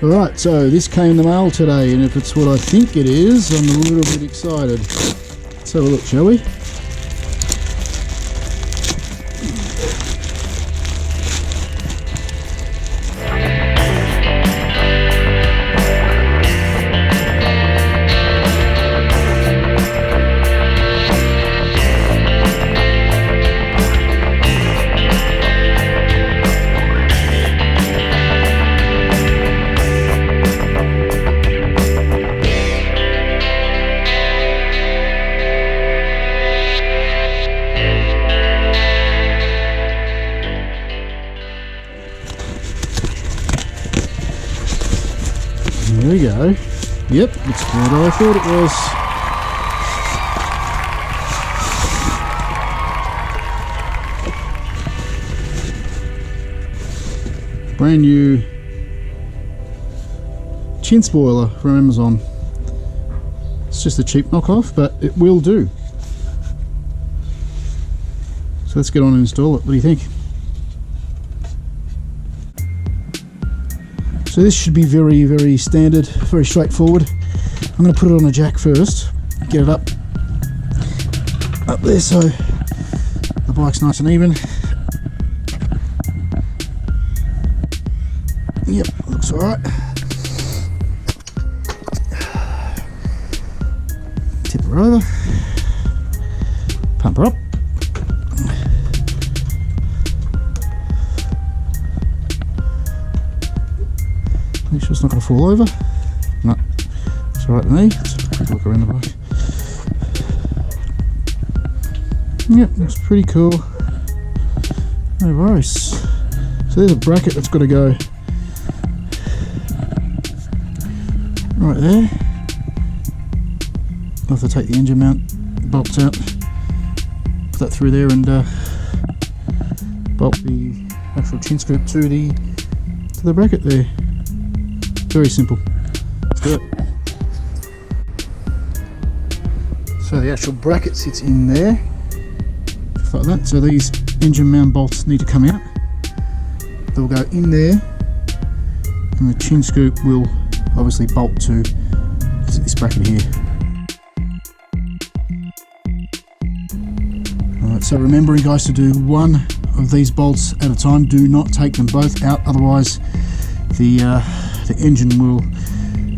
Alright, so this came in the mail today, and if it's what I think it is, I'm a little bit excited. Let's have a look, shall we? There we go. Yep, it's what I thought it was. Brand new chin spoiler from Amazon. It's just a cheap knockoff, but it will do. So let's get on and install it. What do you think? So this should be very, very standard, very straightforward. I'm going to put it on a jack first, get it up there so the bike's nice and even. Yep, looks alright. Tip her over, pump her up. Make sure it's not going to fall over. No, it's alright to me. Let's have a quick look around the bike. Yep, looks pretty cool. No worries. So there's a bracket that's got to go right there. I'll have to take the engine mount bolts out, put that through there, and bolt the actual chin scoop to the bracket there. Very simple. Let's do it. So the actual bracket sits in there, just like that. So these engine mount bolts need to come out. They'll go in there, and the chin scoop will obviously bolt to this bracket here. Alright, so remembering guys to do one of these bolts at a time. Do not take them both out, otherwise the engine will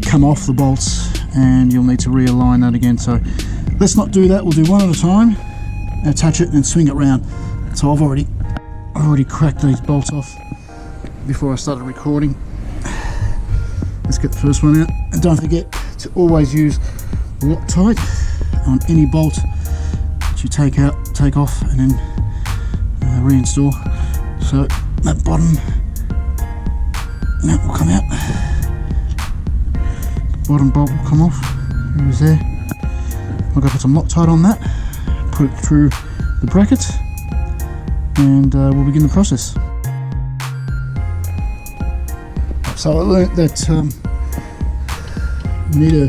come off the bolts and you'll need to realign that again. So let's not do that. We'll do one at a time, attach it and swing it round. So I've already cracked these bolts off before I started recording. Let's get the first one out, and don't forget to always use Loctite on any bolt that you take off and then reinstall. So that bottom nut will come out, bottom bolt will come off. It was there. I'm going to put some Loctite on that, put it through the bracket, and we'll begin the process. So I learnt that you need to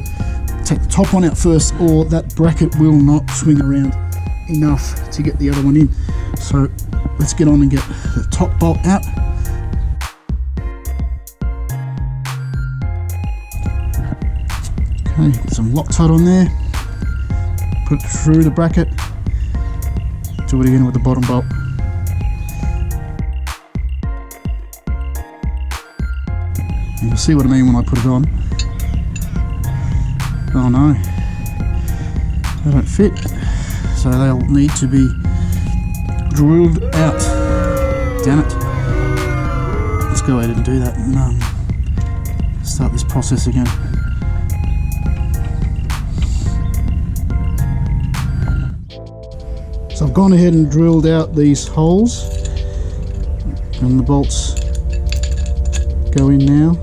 take the top one out first, or that bracket will not swing around enough to get the other one in. So let's get on and get the top bolt out. Okay, get some Loctite on there, put it through the bracket, do it again with the bottom bolt. And you'll see what I mean when I put it on. Oh no, they don't fit, so they'll need to be drilled out. Damn it. Let's go ahead and do that and start this process again. So I've gone ahead and drilled out these holes, and the bolts go in now.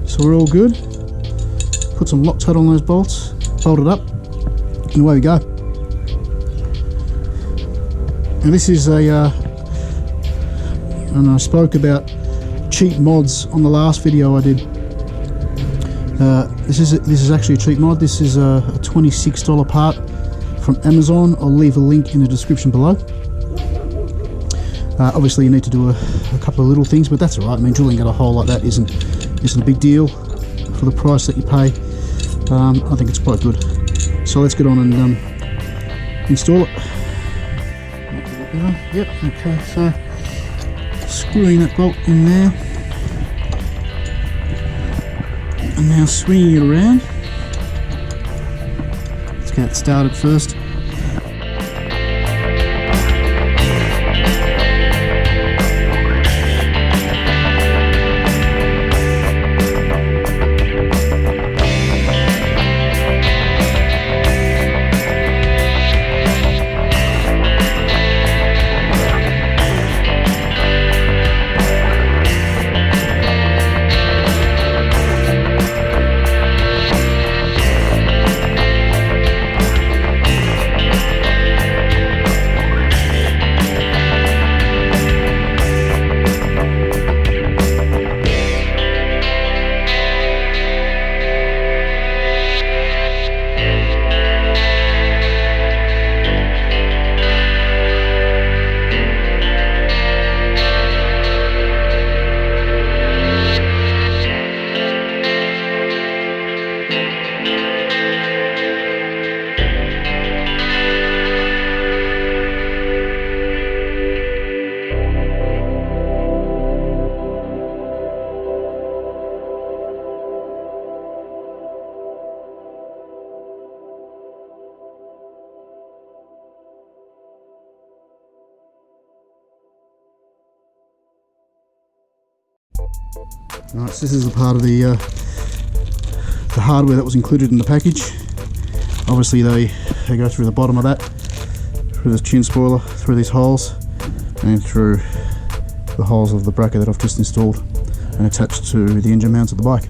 So we're all good. Put some Loctite on those bolts, bolt it up, and away we go. Now this is and I spoke about cheap mods on the last video I did. This is actually a cheap mod. This is a $26 part from Amazon. I'll leave a link in the description below. Obviously you need to do a couple of little things, but that's alright. I mean, drilling out a hole like that isn't a big deal for the price that you pay. I think it's quite good. So let's get on and install it. Yep, okay, so screwing that bolt in there, and now swinging it around. Let's get it started first. Right, so this is a part of the hardware that was included in the package. Obviously they go through the bottom of that, through this chin spoiler, through these holes, and through the holes of the bracket that I've just installed and attached to the engine mounts of the bike.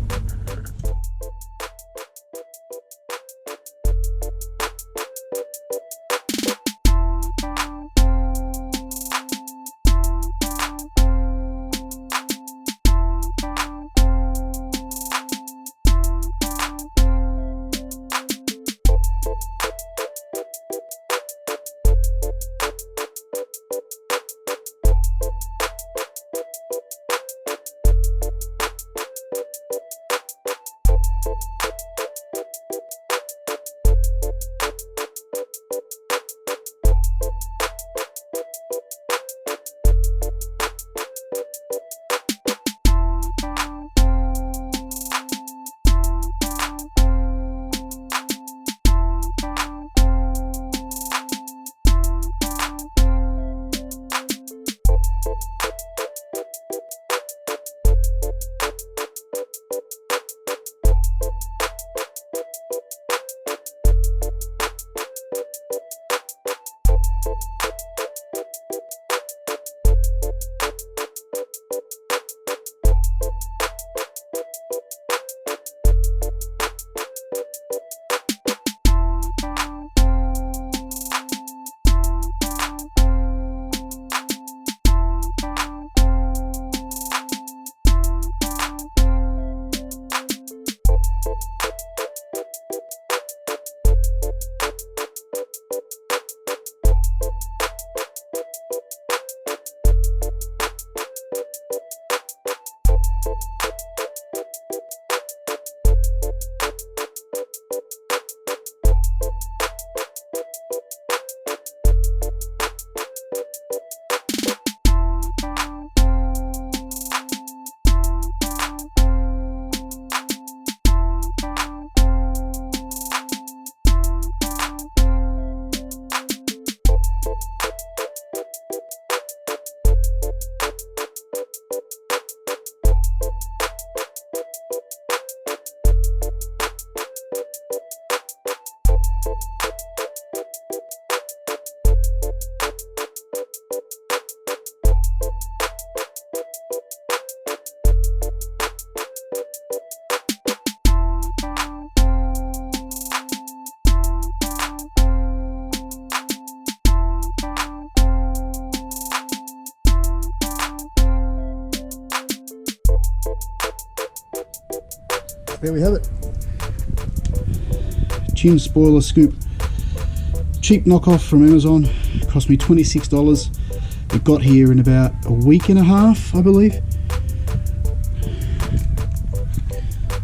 There we have it. Chin spoiler scoop. Cheap knockoff from Amazon. It cost me $26. It got here in about a week and a half, I believe.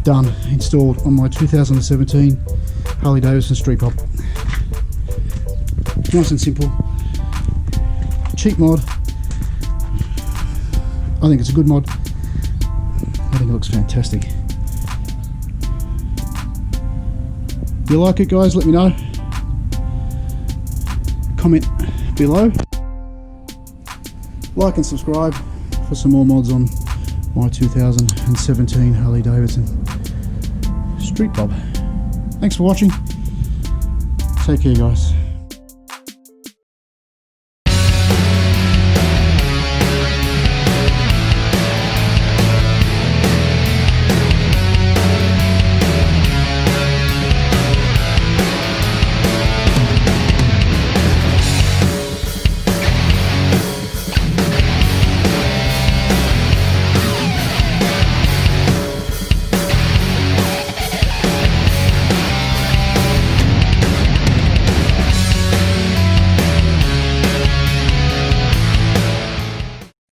Done, installed on my 2017 Harley Davidson Street Bob. Nice and simple. Cheap mod. I think it's a good mod. I think it looks fantastic. If you like it, guys, let me know. Comment below. Like and subscribe for some more mods on my 2017 Harley Davidson Street Bob. Thanks for watching. Take care, guys.